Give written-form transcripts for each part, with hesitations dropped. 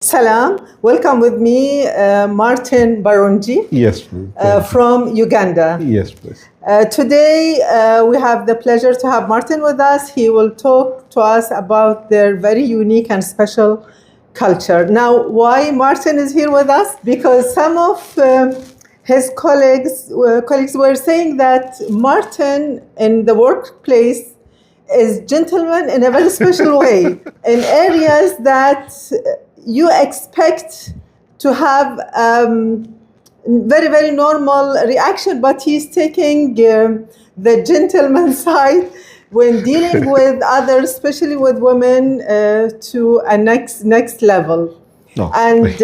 Salam. Welcome with me, Martin Baronji. Yes, please. From Uganda. Yes, please. Today, we have the pleasure to have Martin with us. He will talk to us about their very unique and special culture. Now, why Martin is here with us? Because some of his colleagues were saying that Martin in the workplace is gentleman in a very special way in areas that you expect to have very, very normal reaction, but he's taking the gentleman side when dealing with others, especially with women, to a next level. Oh, and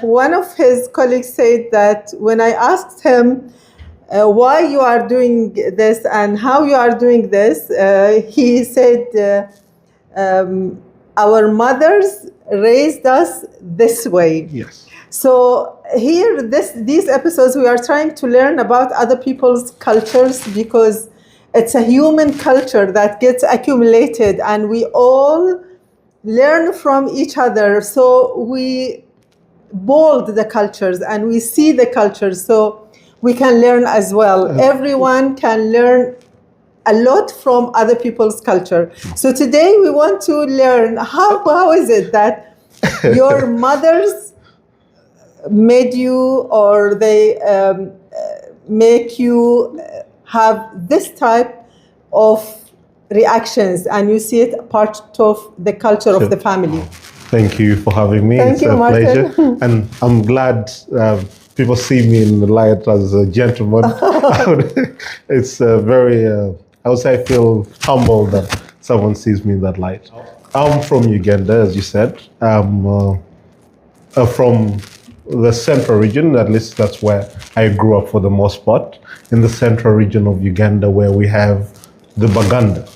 one of his colleagues said that when I asked him why you are doing this and how you are doing this, he said, our mothers raised us this way. Yes. So here, these episodes, we are trying to learn about other people's cultures because it's a human culture that gets accumulated and we all learn from each other. So we mold the cultures and we see the cultures so we can learn as well. Everyone can learn a lot from other people's culture. So today we want to learn how is it that your mothers made you or they make you have this type of reactions and you see it part of the culture of the family. Thank you for having me. Thank you, a Martin. pleasure. And I'm glad people see me in the light as a gentleman. It's very, I would say I feel humbled that someone sees me in that light. I'm from Uganda, as you said. I'm from the central region, at least that's where I grew up for the most part, in the central region of Uganda where we have the Baganda.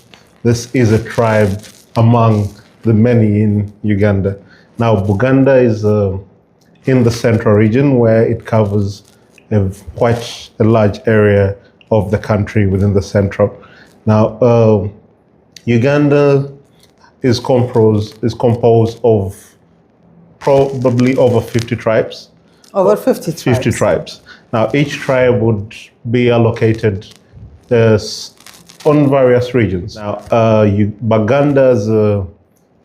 This is a tribe among the many in Uganda. Now, Buganda is in the central region where it covers quite a large area of the country within the central. Now, Uganda is composed of probably over 50 tribes. Over 50 tribes. 50 tribes. Now, each tribe would be allocated on various regions. Now, Baganda as a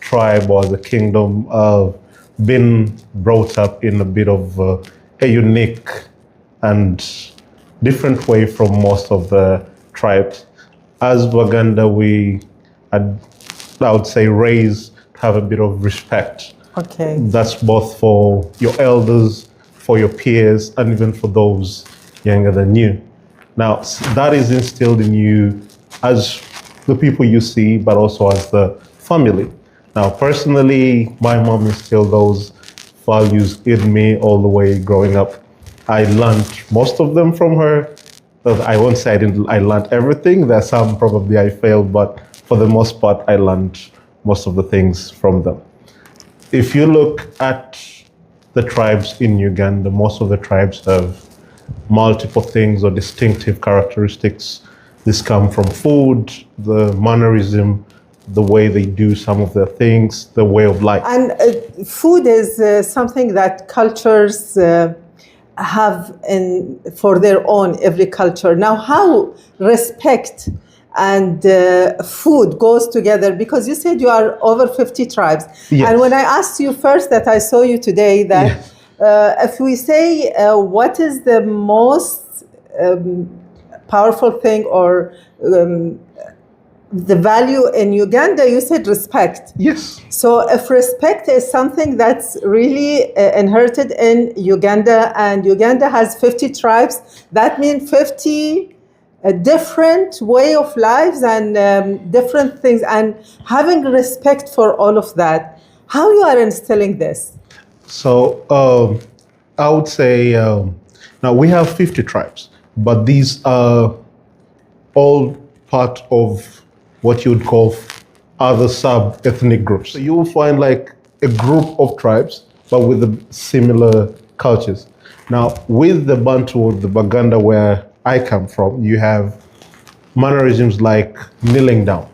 tribe or as a kingdom been brought up in a bit of a unique and different way from most of the tribes. As Baganda, we are, I would say, raised to have a bit of respect. Okay. That's both for your elders, for your peers, and even for those younger than you. Now, that is instilled in you as the people you see, but also as the family. Now, personally, my mom instilled those values in me all the way growing up. I learned most of them from her. I won't say I learned everything. There's some probably I failed, but for the most part, I learned most of the things from them. If you look at the tribes in Uganda, most of the tribes have multiple things or distinctive characteristics. This come from food, the mannerism, the way they do some of their things, the way of life. And food is something that cultures have for their own, every culture. Now, how respect and food goes together, because you said you are over 50 tribes. Yes. And when I asked you first that I saw you today, that Yes. If we say what is the most powerful thing or the value in Uganda, you said respect. Yes. So if respect is something that's really inherited in Uganda, and Uganda has 50 tribes, that means 50 different way of lives and different things, and having respect for all of that. How you are instilling this? So I would say now we have 50 tribes, but these are all part of what you would call other sub-ethnic groups. So you will find like a group of tribes, but with similar cultures. Now, with the Bantu or the Baganda where I come from, you have mannerisms like kneeling down.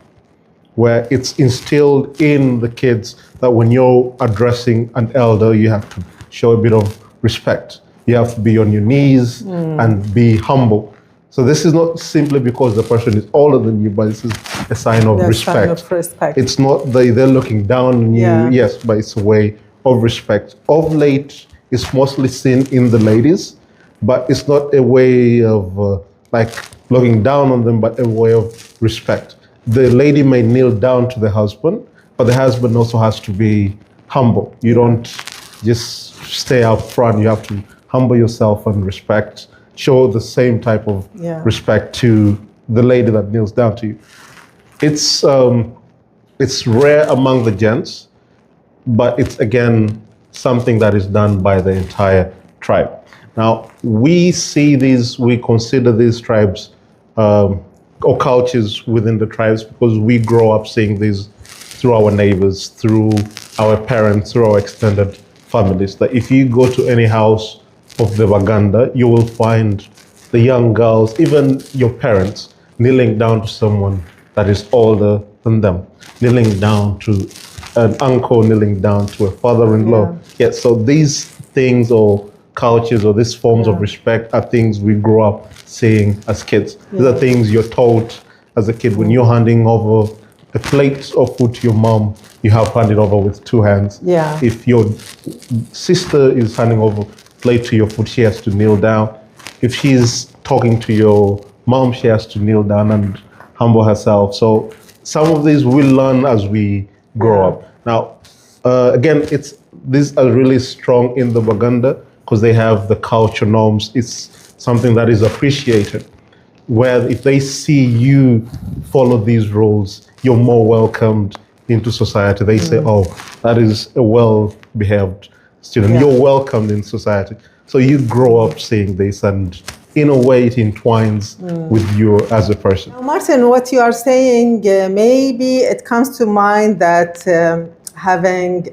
where it's instilled in the kids that when you're addressing an elder, you have to show a bit of respect. You have to be on your knees and be humble. So this is not simply because the person is older than you, but this is a sign of respect. Sign of respect. It's not they're looking down on you, yes, but it's a way of respect. Of late, it's mostly seen in the ladies, but it's not a way of like looking down on them, but a way of respect. The lady may kneel down to the husband, but the husband also has to be humble. You don't just stay up front. You have to humble yourself and respect. Show the same type of respect to the lady that kneels down to you. It's rare among the gents, but it's again something that is done by the entire tribe. Now we consider these tribes or cultures within the tribes because we grow up seeing these through our neighbors, through our parents, through our extended families. That if you go to any house of the Uganda, you will find the young girls, even your parents, kneeling down to someone that is older than them, kneeling down to an uncle, kneeling down to a father-in-law. So these things or cultures or these forms of respect are things we grow up seeing as kids. These are things you're taught as a kid. When you're handing over a plate of food to your mom, you have handed over with two hands. If your sister is handing over plate to your food, she has to kneel down. If she's talking to your mom, she has to kneel down and humble herself. So some of these we learn as we grow up. Now, again, these are really strong in the Uganda because they have the culture norms. It's something that is appreciated, where if they see you follow these rules, you're more welcomed into society. They say, oh, that is a well-behaved student. You're welcomed in society. So you grow up seeing this, and in a way it entwines with you as a person. Now, Martin, what you are saying, maybe it comes to mind that having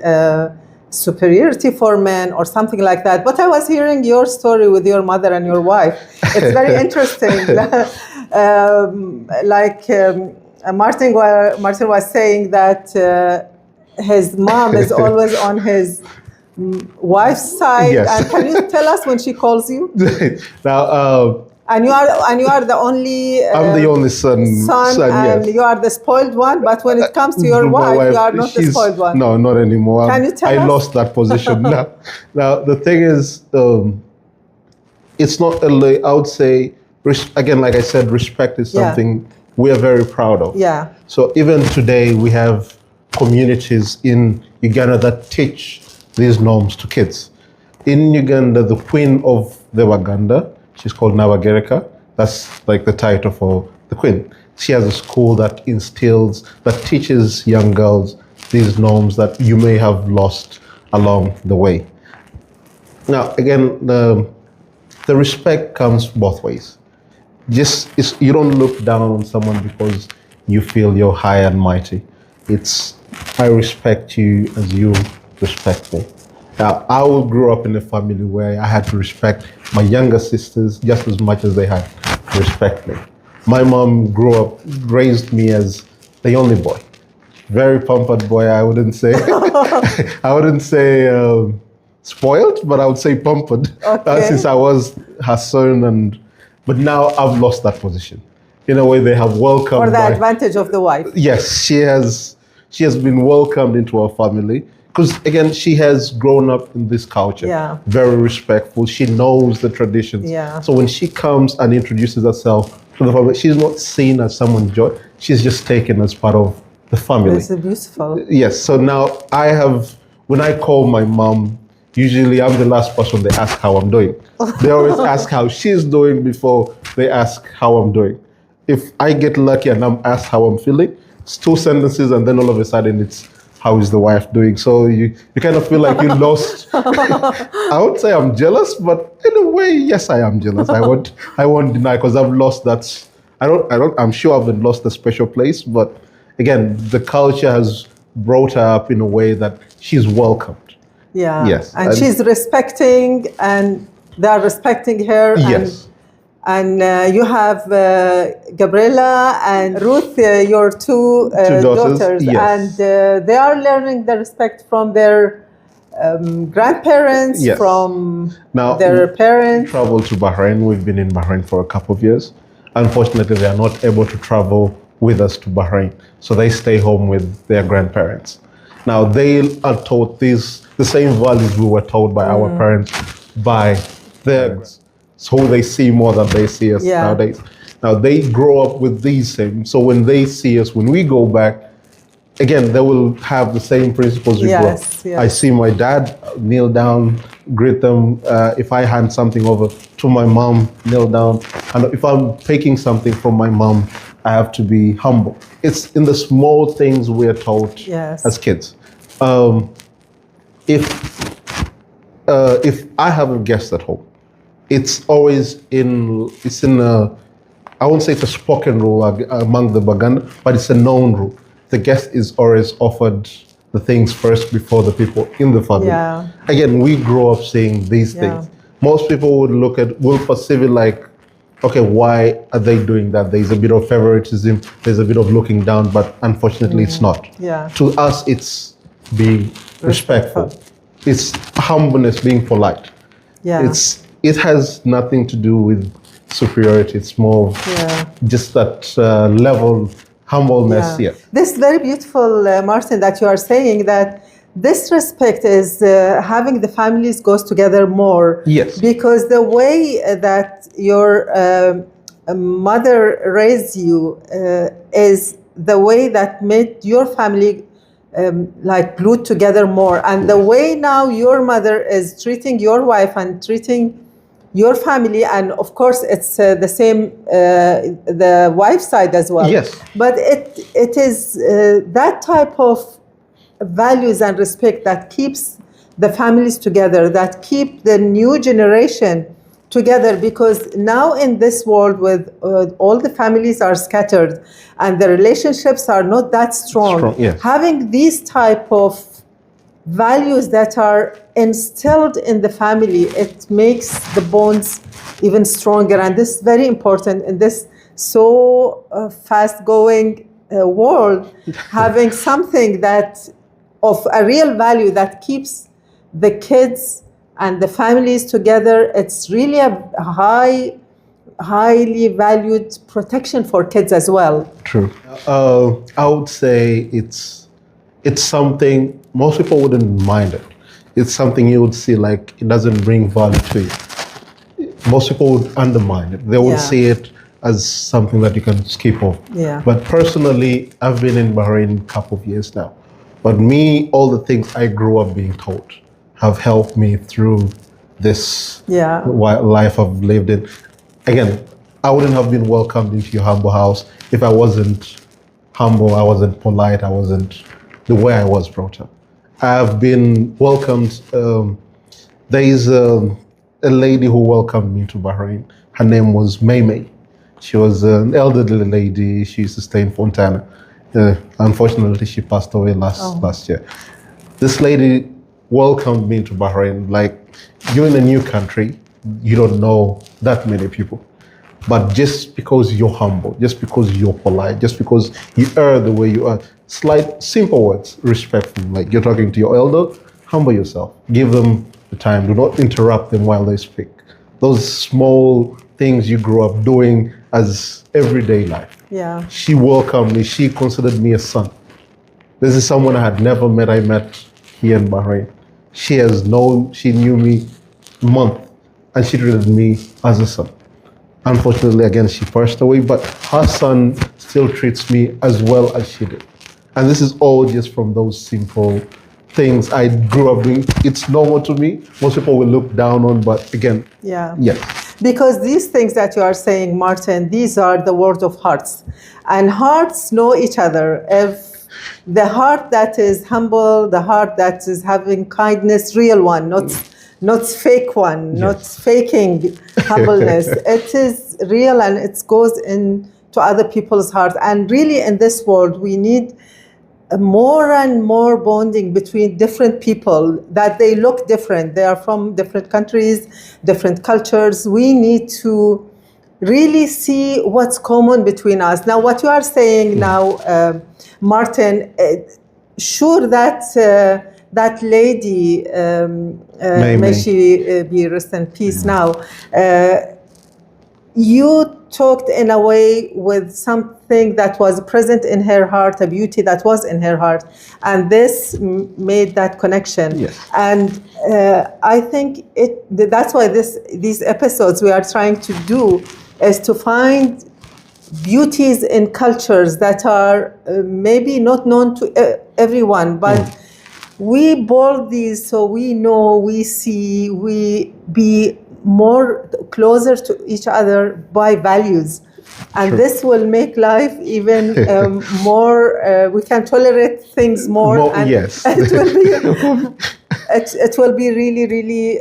superiority for men or something like that. But I was hearing your story with your mother and your wife. It's very interesting. Martin was saying that his mom is always on his wife's side. And can you tell us when she calls you? Now, and you are the only. I'm the only son, and you are the spoiled one. But when it comes to your wife, you are not the spoiled one. No, not anymore. Can you tell us? I lost that position now. Now the thing is, it's not. I would say, again, like I said, respect is something we are very proud of. So even today, we have communities in Uganda that teach these norms to kids. In Uganda, the queen of the Uganda, she's called Nabagereka. That's like the title for the queen. She has a school that teaches young girls these norms that you may have lost along the way. Now, again, the respect comes both ways. You don't look down on someone because you feel you're high and mighty. It's, I respect you as you respect me. Now, I grew up in a family where I had to respect my younger sisters just as much as they had to respect me. My mom raised me as the only boy. Very pampered boy, I wouldn't say. I wouldn't say spoiled, but I would say pampered. Since I was her son, but now I've lost that position. In a way, they have welcomed. For the advantage of the wife. Yes, she has been welcomed into our family. Because again, she has grown up in this culture, very respectful. She knows the traditions. So when she comes and introduces herself to the family, she's not seen as someone joy. She's just taken as part of the family. It's beautiful. Yes. So now when I call my mom, usually I'm the last person they ask how I'm doing. They always ask how she's doing before they ask how I'm doing. If I get lucky and I'm asked how I'm feeling, it's two sentences, and then all of a sudden it's, how is the wife doing? So you kind of feel like you lost. I would say I'm jealous, but in a way, yes, I am jealous. I won't deny, because I've lost that. I'm sure I haven't lost a special place, but again, the culture has brought her up in a way that she's welcomed. Yes. And she's respecting, and they're respecting her. Yes. And you have Gabriela and Ruth, your two daughters. Yes. And they are learning the respect from their grandparents, Yes. from Now, their parents. Travel to Bahrain. We've been in Bahrain for a couple of years. Unfortunately, they are not able to travel with us to Bahrain, so they stay home with their grandparents. Now, they are taught the same values we were taught by our parents, by their, so they see more than they see us nowadays. Now, they grow up with these same, so when they see us, when we go back, again, they will have the same principles we grew up. Yes. I see my dad, kneel down, greet them. If I hand something over to my mom, kneel down. And if I'm taking something from my mom, I have to be humble. It's in the small things we're taught as kids. If I have a guest at home, it's in a, I won't say it's a spoken rule among the Baganda, but it's a known rule. The guest is always offered the things first before the people in the family. Yeah. Again, we grow up seeing these things. Most people will perceive it like, okay, why are they doing that? There's a bit of favoritism, there's a bit of looking down, but unfortunately it's not. Yeah. To us, it's being respectful. It's humbleness, being polite. Yeah. It has nothing to do with superiority. It's more of just that level humbleness. Yeah. This is very beautiful, Martin, that you are saying that this respect is having the families goes together more. Yes. Because the way that your mother raised you is the way that made your family like glued together more. And the way now your mother is treating your wife and treating your family, and of course it's the same the wife's side as well. Yes. But it is that type of values and respect that keeps the families together, that keep the new generation together, because now in this world with all the families are scattered and the relationships are not that strong. Having these type of values that are instilled in the family, it makes the bonds even stronger. And this is very important in this so fast-going world, having something that of a real value that keeps the kids and the families together. It's really a highly valued protection for kids as well. True. I would say it's something most people wouldn't mind it. It's something you would see like it doesn't bring value to you. Most people would undermine it. They would see it as something that you can skip off. Yeah. But personally, I've been in Bahrain a couple of years now. But me, all the things I grew up being taught have helped me through this life I've lived in. Again, I wouldn't have been welcomed into your humble house if I wasn't humble, I wasn't polite, I wasn't the way I was brought up. I've been welcomed. There is a lady who welcomed me to Bahrain. Her name was May. She was an elderly lady. She used to stay in Fontana. Unfortunately, she passed away last year. This lady welcomed me to Bahrain. Like, you're in a new country, you don't know that many people. But just because you're humble, just because you're polite, just because you are the way you are, simple words, respectful. Like, you're talking to your elder, humble yourself. Give them the time. Do not interrupt them while they speak. Those small things you grew up doing as everyday life. Yeah. She welcomed me. She considered me a son. This is someone I had never met. I met here in Bahrain. She knew me a month, and she treated me as a son. Unfortunately, again, she passed away, but her son still treats me as well as she did. And this is all just from those simple things I grew up doing. It's normal to me. Most people will look down on, but again, yes. Because these things that you are saying, Martin, these are the words of hearts. And hearts know each other. If the heart that is humble, the heart that is having kindness, real one, not fake one, not faking humbleness. It is real and it goes into other people's hearts. And really in this world, we need more and more bonding between different people, that they look different. They are from different countries, different cultures. We need to really see what's common between us. Now, what you are saying now, Martin, sure that that lady, may she be rest in peace now, you talked in a way with something that was present in her heart, a beauty that was in her heart, and this made that connection. Yes. And I think that's why these episodes we are trying to do is to find beauties in cultures that are maybe not known to everyone, but we bold these so we know, we see, we be more closer to each other by values. And True. this will make life even more, we can tolerate things more. And yes. it will be really, really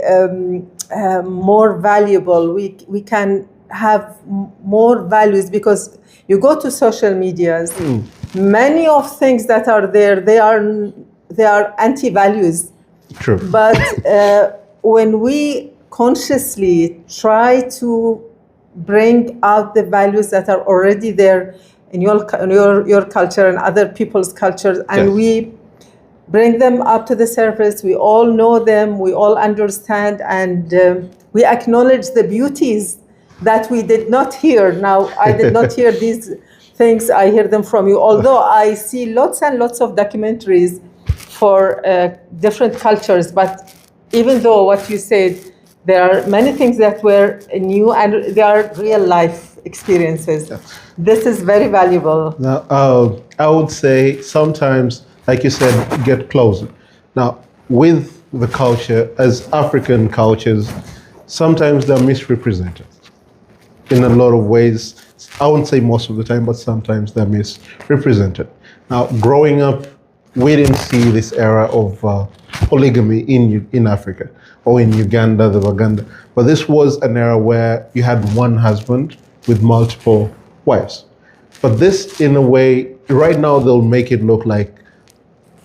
more valuable. We can have more values, because you go to social medias, many of things that are there, they are anti-values. True. But when we consciously try to bring out the values that are already there in your culture and other people's cultures, and we bring them up to the surface, we all know them, we all understand, and we acknowledge the beauties that we did not hear. Now, I did not hear these things, I hear them from you, although I see lots and lots of documentaries for different cultures, but even though what you said, there are many things that were new and they are real life experiences. This is very valuable. Now, I would say sometimes, like you said, get closer. Now, with the culture, as African cultures, sometimes they're misrepresented in a lot of ways. I wouldn't say most of the time, but sometimes they're misrepresented. Now, growing up, we didn't see this era of polygamy in Africa, or in Uganda, but this was an era where you had one husband with multiple wives. But this, in a way, right now they'll make it look like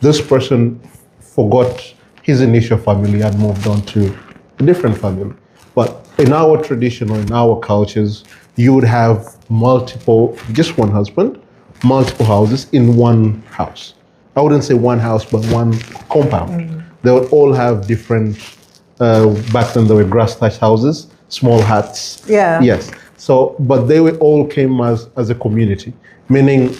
this person forgot his initial family and moved on to a different family. But in our tradition or in our cultures, you would have just one husband, multiple houses in one house. I wouldn't say one house, but one compound. They would all have different, back then there were grass thatched houses, small huts. Yeah. Yes. So, but they all came as a community, meaning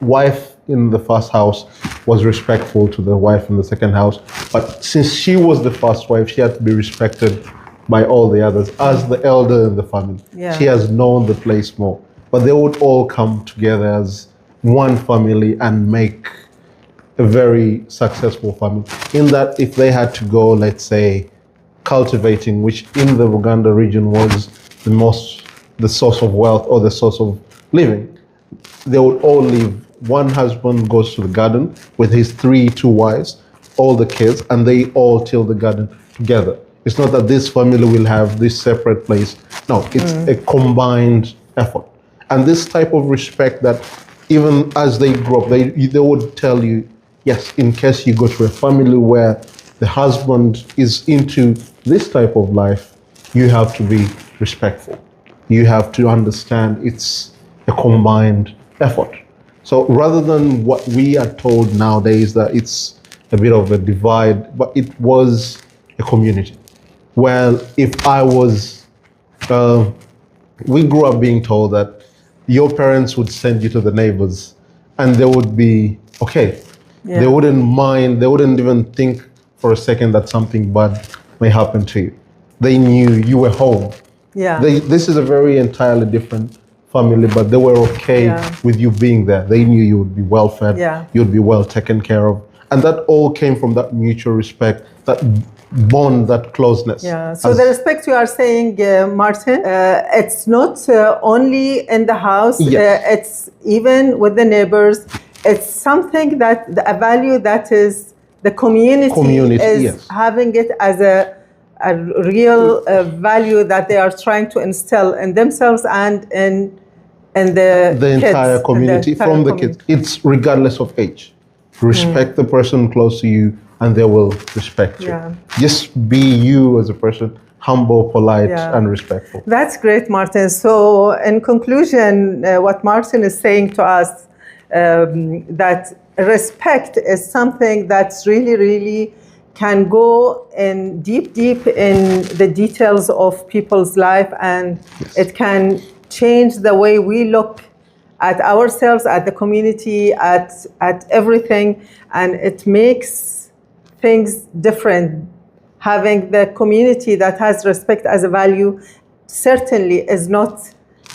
wife in the first house was respectful to the wife in the second house. But since she was the first wife, she had to be respected by all the others as the elder in the family. Yeah. She has known the place more. But they would all come together as one family and make a very successful family. In that, if they had to go, let's say, cultivating, which in the Uganda region was the source of wealth or the source of living, they would all leave. One husband goes to the garden with his two wives, all the kids, and they all till the garden together. It's not that this family will have this separate place. No, it's a combined effort. And this type of respect that even as they grow up, they would tell you, yes, in case you go to a family where the husband is into this type of life, you have to be respectful. You have to understand it's a combined effort. So rather than what we are told nowadays that it's a bit of a divide, but it was a community. Well, if I was, we grew up being told that your parents would send you to the neighbors and they would be okay. Yeah. They wouldn't mind, they wouldn't even think for a second that something bad may happen to you. They knew you were home. Yeah. This is a very entirely different family, but they were okay with you being there. They knew you would be well fed, you would be well taken care of. And that all came from that mutual respect, that bond, that closeness. Yeah. So the respect you are saying, Martin, it's not only in the house, it's even with the neighbors. It's something that, a value that is, the community is having it as a real value that they are trying to instill in themselves and in the entire community, from the kids. It's regardless of age. Respect the person close to you and they will respect you. Just be you as a person humble, polite, and respectful. That's great, Martin. So in conclusion, what Martin is saying to us, that respect is something that's really, really can go in deep in the details of people's life, and it can change the way we look at ourselves, at the community, at everything, and it makes things different. Having the community that has respect as a value certainly is not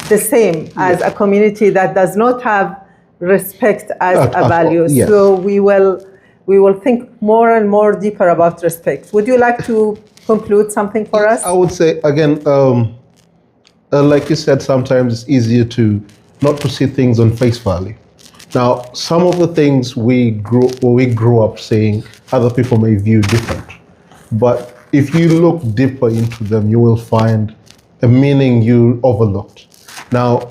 the same as a community that does not have respect as a value. Yes. So we will think more and more deeper about respect. Would you like to conclude something for us? I would say, again, like you said, sometimes it's easier to not to see things on face value. Now, some of the things we grew up saying, other people may view different. But if you look deeper into them, you will find a meaning you overlooked. Now,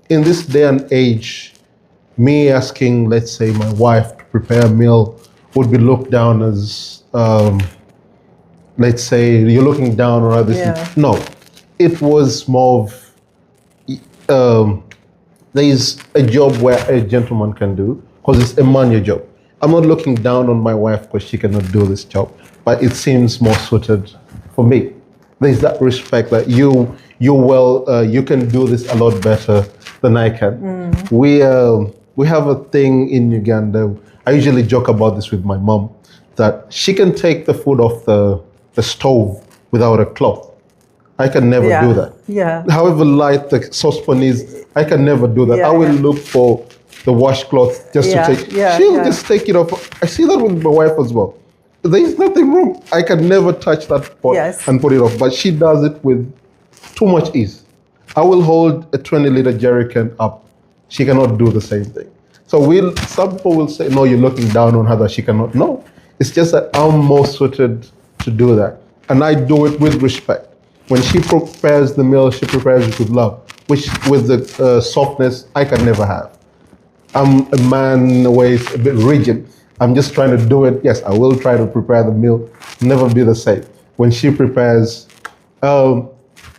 in this day and age, me asking, let's say, my wife to prepare a meal would be looked down as, let's say, you're looking down on others. No, it was more of, there's a job where a gentleman can do, because it's a manual job. I'm not looking down on my wife because she cannot do this job, but it seems more suited for me. There's that respect that you can do this a lot better than I can. We have a thing in Uganda. I usually joke about this with my mom, that she can take the food off the stove without a cloth. I can never do that. However light the saucepan is, I can never do that. I will look for the washcloth just to take. She'll just take it off. I see that with my wife as well. There's nothing wrong. I can never touch that pot and put it off, but she does it with too much ease. I will hold a 20-liter jerrycan up. She cannot do the same thing. So some people will say, no, you're looking down on her that she cannot. No, it's just that I'm more suited to do that. And I do it with respect. When she prepares the meal, she prepares it with love, which with the softness I can never have. I'm a man in a way, it's a bit rigid. I'm just trying to do it. Yes, I will try to prepare the meal, never be the same. When she prepares, I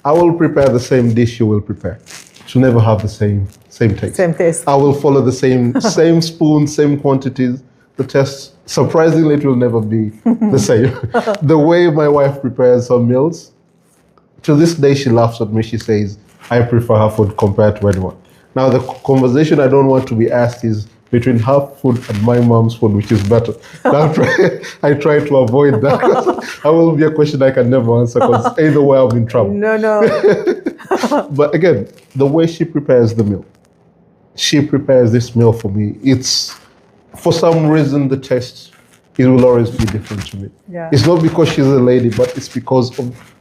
will prepare the same dish you will prepare. She'll never have the same taste. Same taste. I will follow the same spoon, same quantities. The taste, surprisingly, it will never be the same. The way my wife prepares her meals, to this day she laughs at me. She says, I prefer her food compared to anyone. Now the conversation I don't want to be asked is between her food and my mom's food, which is better. I try to avoid that. That will be a question I can never answer, because either way I'm in trouble. No. But again, the way she prepares the meal, she prepares this meal for me. It's, for some reason, the taste, it will always be different to me. It's not because she's a lady, but it's because of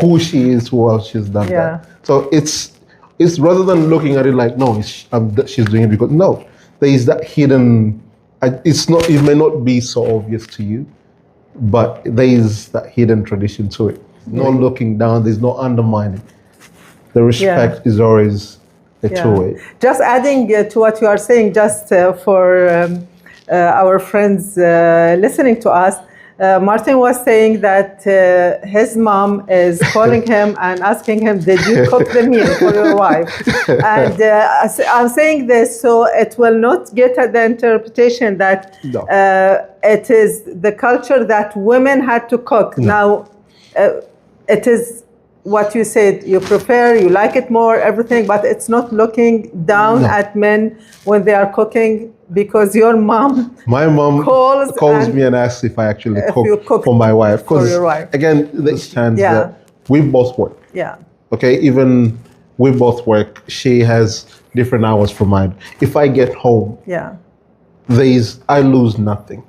who she is, who else she's done that. So it's rather than looking at it like, no, she's doing it because, no, there is that hidden, it may not be so obvious to you, but there is that hidden tradition to it. No looking down, there's no undermining. The respect is always a two-way. Just adding to what you are saying, just for our friends listening to us, Martin was saying that his mom is calling him and asking him, did you cook the meal for your wife? And I'm saying this so it will not get at the interpretation that it is the culture that women had to cook. Now, it is what you said, you prepare, you like it more, everything, but it's not looking down at men when they are cooking, because your mom, my mom calls me and asks if I actually cook for my wife. For your wife. Again, the chance that we both work. Okay, even we both work. She has different hours from mine. If I get home, I lose nothing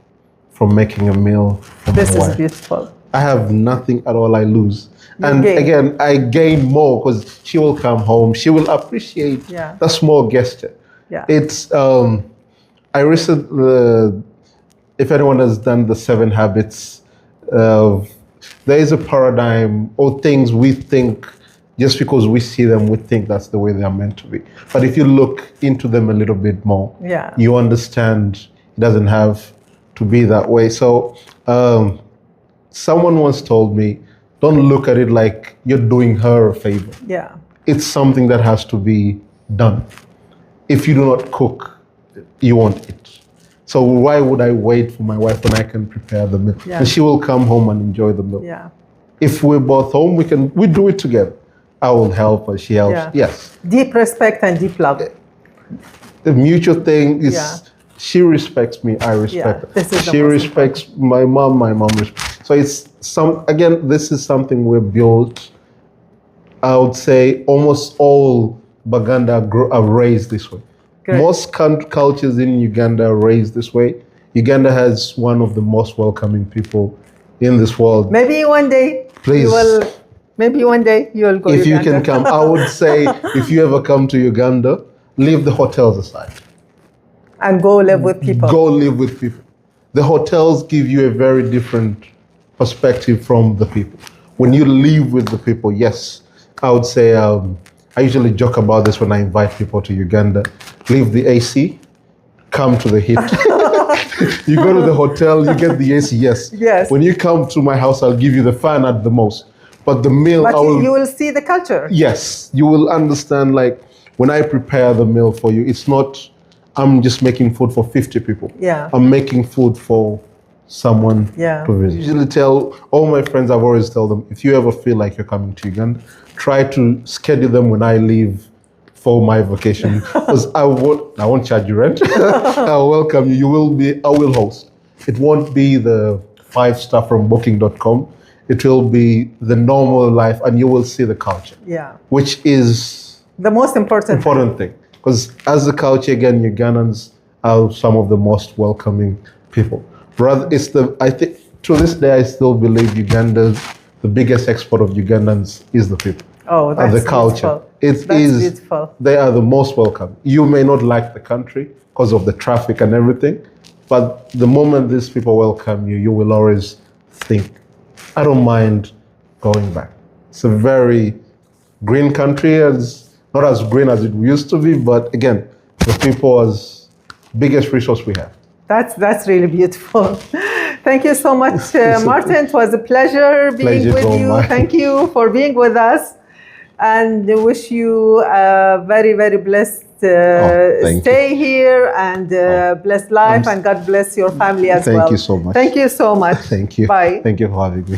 from making a meal for my wife. This is beautiful. I have nothing at all I lose. And again, I gain more because she will come home. She will appreciate the small gesture. It's, I recently, if anyone has done the 7 habits, there is a paradigm or things we think, just because we see them, we think that's the way they are meant to be. But if you look into them a little bit more, you understand it doesn't have to be that way. So someone once told me don't look at it like you're doing her a favor. Yeah. It's something that has to be done. If you do not cook, you won't eat. So why would I wait for my wife when I can prepare the meal? Yeah. And she will come home and enjoy the meal. Yeah. If we're both home, we do it together. I will help her, she helps. Yeah. Yes. Deep respect and deep love. The mutual thing is Yeah. she respects me, I respect her. This is the She most respects my mom respects. So it's this is something we're built. I would say almost all Baganda are raised this way. Good. Most cultures in Uganda are raised this way. Uganda has one of the most welcoming people in this world. Maybe one day Please. maybe one day you will go If to you Uganda. can come, I would say if you ever come to Uganda, leave the hotels aside. And go live with people. Go live with people. The hotels give you a very different perspective from the people. When you live with the people, yes, I would say, I usually joke about this when I invite people to Uganda. Leave the AC, come to the heat. You go to the hotel, you get the AC, yes. Yes. When you come to my house, I'll give you the fan at the most. But the meal, But you will see the culture. Yes, you will understand, like, when I prepare the meal for you, it's not, I'm just making food for 50 people. Yeah. I'm making food for someone Yeah. to visit. I usually tell all my friends, I've always tell them, if you ever feel like you're coming to Uganda, try to schedule them when I leave for my vacation. Because I won't charge you rent. I'll welcome you. I will host. It won't be the 5-star from booking.com. It will be the normal life, and you will see the culture. Yeah. Which is The most important thing. Because as a culture, again, Ugandans are some of the most welcoming people. I think to this day, I still believe the biggest export of Ugandans is the people. Oh, that's the culture. Beautiful. That's beautiful. They are the most welcome. You may not like the country because of the traffic and everything, but the moment these people welcome you, you will always think, I don't mind going back. It's a very green country, not as green as it used to be, but again, the people are biggest resource we have. That's really beautiful. Thank you so much, Martin. It was a pleasure being with you. Mine. Thank you for being with us, and I wish you a very, very blessed stay here and blessed life, and God bless your family as well. Thank you so much. Thank you so much. Thank you. Bye. Thank you for having me.